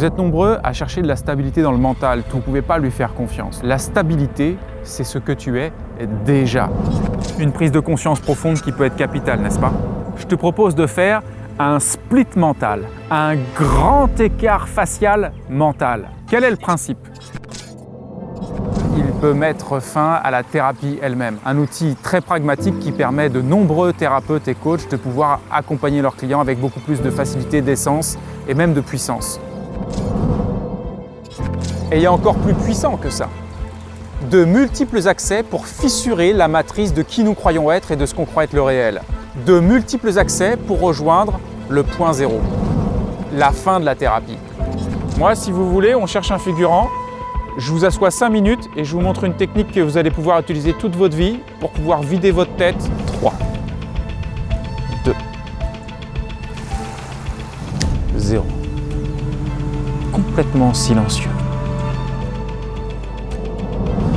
Vous êtes nombreux à chercher de la stabilité dans le mental, vous ne pouvez pas lui faire confiance. La stabilité, c'est ce que tu es déjà. Une prise de conscience profonde qui peut être capitale, n'est-ce pas? Je te propose de faire un split mental, un grand écart facial mental. Quel est le principe? Il peut mettre fin à la thérapie elle-même. Un outil très pragmatique qui permet de nombreux thérapeutes et coachs de pouvoir accompagner leurs clients avec beaucoup plus de facilité, d'essence et même de puissance. Et il y a encore plus puissant que ça. De multiples accès pour fissurer la matrice de qui nous croyons être et de ce qu'on croit être le réel. De multiples accès pour rejoindre le point zéro, la fin de la thérapie. Moi, si vous voulez, on cherche un figurant. Je vous assois 5 minutes et je vous montre une technique que vous allez pouvoir utiliser toute votre vie pour pouvoir vider votre tête. 3, 2, 0. Complètement silencieux.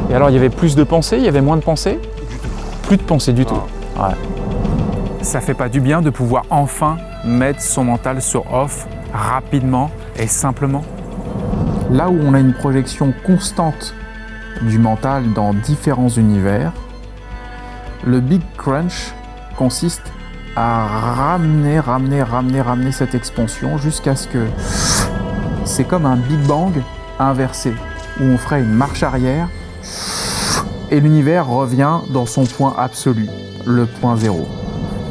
Et alors, il y avait plus de pensées, il y avait moins de pensées? Plus de pensées du tout. Ouais. Ça fait pas du bien de pouvoir enfin mettre son mental sur off rapidement et simplement? Là où on a une projection constante du mental dans différents univers, le Big Crunch consiste à ramener cette expansion jusqu'à ce que c'est comme un Big Bang inversé, où on ferait une marche arrière et l'univers revient dans son point absolu, le point zéro.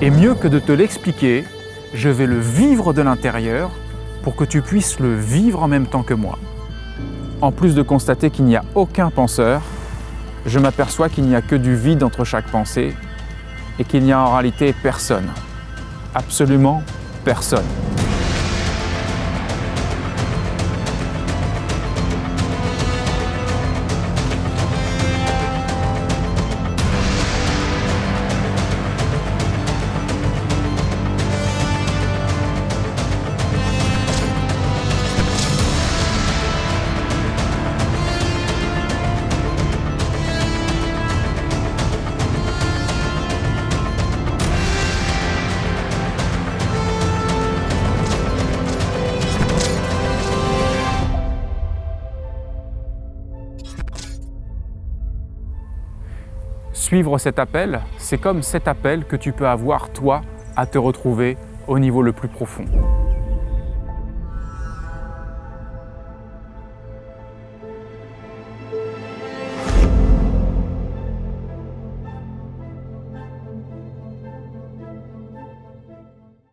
Et mieux que de te l'expliquer, je vais le vivre de l'intérieur pour que tu puisses le vivre en même temps que moi. En plus de constater qu'il n'y a aucun penseur, je m'aperçois qu'il n'y a que du vide entre chaque pensée et qu'il n'y a en réalité personne. Absolument personne. Suivre cet appel, c'est comme cet appel que tu peux avoir, toi, à te retrouver au niveau le plus profond.